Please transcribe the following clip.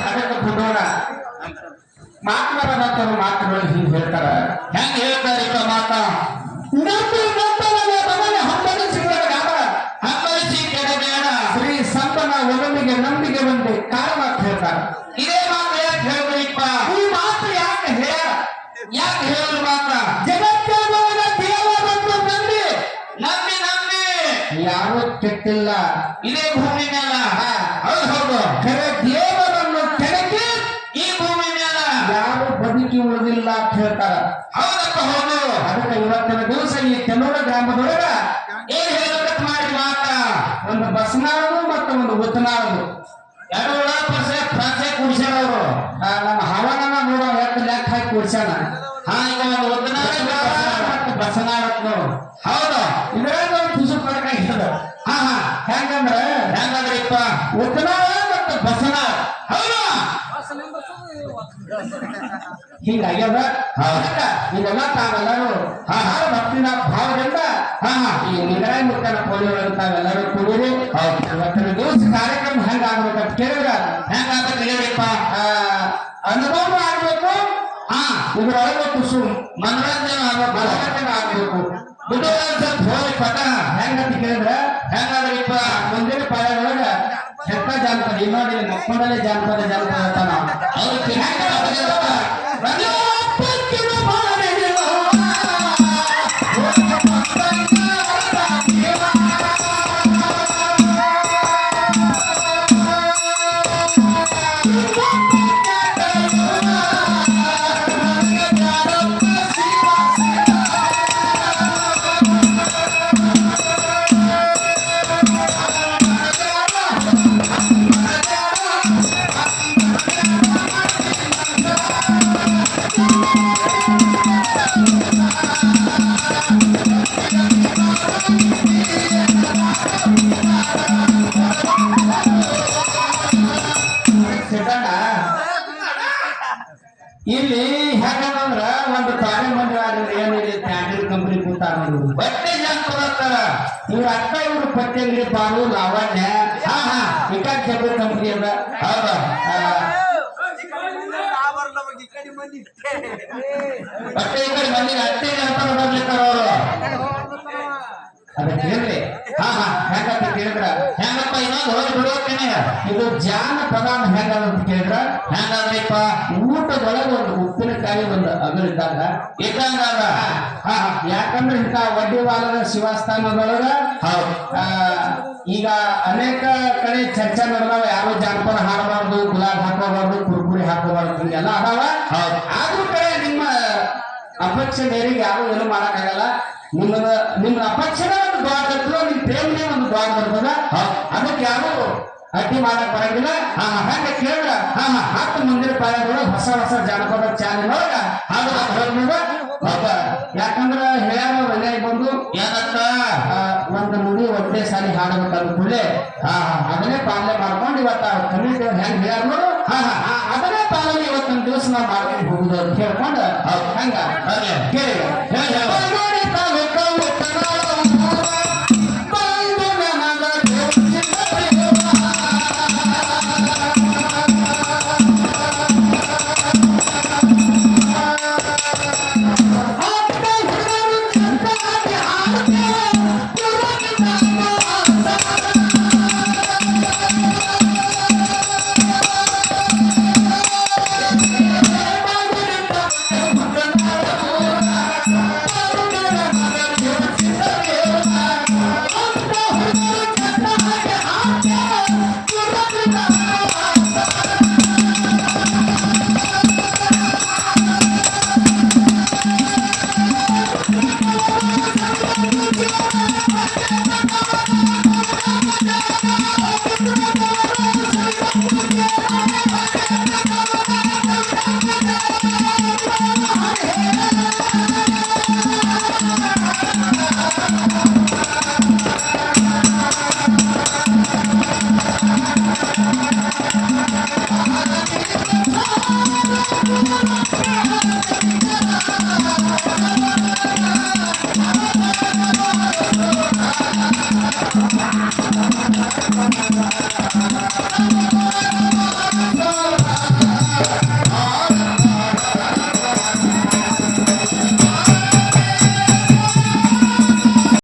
ಅದಕ್ಕೆ ಬಿಡೋಣ. ಮಾತನಾಡೋಣ ಮಾತುಗಳು ಹಿಂಗೆ ಹೇಳ್ತಾರ. ಹೆಂಗ್ ಹೇಳ್ತಾರೀಗ ಮಾತ? ಹಂಬಲಿಸಿ ಕೆಡಬೇಡ ಶ್ರೀ ಸಂತನ ಒಡಲಿಗೆ ನಂಬಿಕೆ ಬಂದು ಕಾರಣ ಹೇಳ್ತಾರ. ಇದೇ ಮಾತು ಯಾಕೆ ಹೇಳ್ಬೇಕಪ್ಪ? ಈ ಮಾತು ಯಾಕೆ ಹೇಳಲು ಮಾತ್ರ ಜಗತ್ತೇವರ ದೇವರನ್ನು ನಂಬಿ ನಂಬಿ ನಂಬಿ ಯಾರು ಕೆಟ್ಟಿಲ್ಲ ಇದೇ ಭೂಮಿ ಮೇಲ. ಹೌದು ಖರೆ ದೇವರನ್ನು ಕೆಣಕಿ ಈ ಭೂಮಿ ಮೇಲ ಯಾರು ಬದುಕಿ ಉಳಿದಿಲ್ಲ ಅಂತ ಹೇಳ್ತಾರ. ಹೌದಪ್ಪ ಹೌದು. ಅದಕ್ಕೆ ಇವತ್ತಿನ ದಿವಸ ಈ ಕೆಲವರ ಗ್ರಾಮದೊಳಗ ಏನ್ ಹೇಳಬೇಕು ಮಾಡಿ ಮಾತ ಒಂದು ಬಸನಾಳದು ಮತ್ತು ಒಂದು ಉತ್ತನಾಳದು ಎರಡು ಪ್ರಾಸೆ ಕೂಡ್ಸ್ಯಾರ ಅವರು. ನಮ್ಮ ಹವನನ್ನ ನೋಡೋ ಎತ್ತು ಲೆಕ್ಕ ಹಾಕಿ ಕೂಡ್ಸ್ಯಾನ. ಈಗ ಒಂದು ಉತ್ತನಾಳ ಮತ್ತು ಬಸನಾಳತ್ ನೋಡು. ಹೌದು ಇದ್ರಾಗ ಒಂದು ತುಸು ಫರಕ ಇರ್ತದ. ಹೆಂಗಂದ್ರಿಪ್ಪ ಉತ್ತನಾಳ ಮತ್ತು ಬಸನಾಳ. ಹೌದು ಹಿಂಗಾಗ್ಯದ. ಇದೆಲ್ಲ ತಾವೆಲ್ಲರೂ ಭಕ್ತಿನ ಭಾವದಿಂದ ಈ ನಿಗರಾಯಿ ಮುತ್ತನ ಪೋಲಿಯೊಳಗೆ ತಾವೆಲ್ಲರೂ ಕೂಡಿರಿ. ಇವತ್ತಿನ ದಿವಸ ಕಾರ್ಯಕ್ರಮ ಹೆಂಗಾಗ್ಬೇಕಂತ ಕೇಳಿದ್ರ ಹೆಂಗಾಗ್ಬೇಕು ಹೇಳಿಪ್ಪ? ಅನುಭವ ಆಗ್ಬೇಕು. ಇದ್ರೊಳಗೆ ತುಸು ಮನೋರಂಜನೆ ಆಗ್ಬೇಕು. ಹೋಗಿ ಪಟ ಹೆಂಗಂತ ಕೇಳಿದ್ರ ಹೆಂಗಾದ್ರಿಪ್ಪ? ಮುಂದಿನ ಪಾಯದೊಳಗ ಹೆತ್ತ ಜಾನಪದ ಇನ್ನೋಡಿ ಮಕ್ಕಳಲ್ಲೇ ಜಾನಪದ ಅಂತಾನ. ಅದಕ್ಕೆ ಇಲ್ಲಿ ಹೆಂಗಂದ್ರ ಒಂದು ಕಾರ್ಯಮಂಡಳ ಏನಿದೆ ಸ್ಟ್ಯಾಂಡರ್ಡ್ ಕಂಪನಿ ಕೂತಾರ ನೋಡಿ ಬಟ್ಟೆ ಜಾಸ್ತಿ ಇವ್ರ ಅಕ್ಕ ಇವ್ರು ಪತ್ತೆ ಅಂಗಡಿ ಪಾರು ಲಾವಣ್ಯ ವಿಕಾಸ್ ಜಬ್ಬ ಕಂಪನಿ ಅದ. ಹೌದಾ ಬಟ್ಟೆ ಈ ಕಡೆ ಮಂದಿಗೆ ಅತ್ತೆ ಜಾಸ್ತಿ ಬರ್ಲಿಕ್ಕಾರ ಅವರು. ಅದಕ್ಕೆ ಹೇಳ್ರಿ ಹೆಂಗಂತ ಕೇಳಿದ್ರ ಹೆಂಗಪ್ಪ ಇನ್ನೊಂದು ಹೋಗಿ ಬಿಡೋಕೇನೆ ಇದು ಜಾನಪದ ಹೆಂಗದ ಅಂತ ಕೇಳಿದ್ರ ಹೆಂಗಂದ್ರಿಪ್ಪ? ಊಟದೊಳಗೆ ಒಂದು ಉಪ್ಪಿನಕಾಯಿ ಒಂದು ಅಗಲಿದ್ದಾಗ ಇದ್ದಂಗ. ಯಾಕಂದ್ರೆ ಇಂಥ ವಡ್ಡಿವಾಲದ ಶಿವಸ್ಥಾನದೊಳಗ ಈಗ ಅನೇಕ ಕಡೆ ಚರ್ಚೆ ನಡೆದಾವ. ಯಾರು ಜಾನಪದ ಹಾಡಬಾರ್ದು, ಗುಲಾಬ್ ಹಾಕೋಬಾರ್ದು, ಕುರ್ಕುರಿ ಹಾಕೋಬಾರ್ದು ಹಿಂಗೆಲ್ಲ ಅದಾವ. ಆದ್ರೂ ಕಡೆ ನಿಮ್ಮ ಅಪೇಕ್ಷೆ ಮೇರೆಗೆ ಯಾರು ಏನು ಮಾಡಕ್ಕಾಗಲ್ಲ. ನಿಮ್ಮ ಅಪೇಕ್ಷೆ ಒಂದು ದ್ವಾರ ಬರ್ತದ, ನಿಮ್ ಪ್ರೇಮನೇ ಒಂದು ದ್ವಾರ ಬರ್ತದ. ಅದಕ್ಕೆ ಯಾರು ಅಡ್ಡಿ ಮಾಡಕ್ ಬರಂಗಿಲ್ಲ. ಹಂಗ ಕೇಳಿದ್ರ ಹತ್ತು ಮುಂದಿನ ಪಾಯಗಳು ಹೊಸ ಹೊಸ ಜಾನಪದ ಚಾನೆಲ್ ಯಾಕಂದ್ರ ಹೇಳ್ಯಾರ ಮನೆಯಾಗಿ ಬಂದು ಏನಂತ ಒಂದು ನುಡಿ ಒಂದೇ ಸಾಲಿ ಹಾಡಬೇಕಂದ ಕೂಡಲೇ ಅದನ್ನೇ ಪಾಲನೆ ಮಾಡ್ಕೊಂಡು ಇವತ್ತ ಕಮಿಟಿ ಹೆಂಗ್ ಹೇಳ್ಯಾರ ನೋಡು ಅದನ್ನೇ ಪಾಲನೆ ಇವತ್ತೊಂದು ದಿವಸ ನಾವು ಮಾಡ್ಕೊಂಡು ಹೋಗುದು ಅಂತ ಹೇಳ್ಕೊಂಡು ಹಂಗ ಕೇಳಿ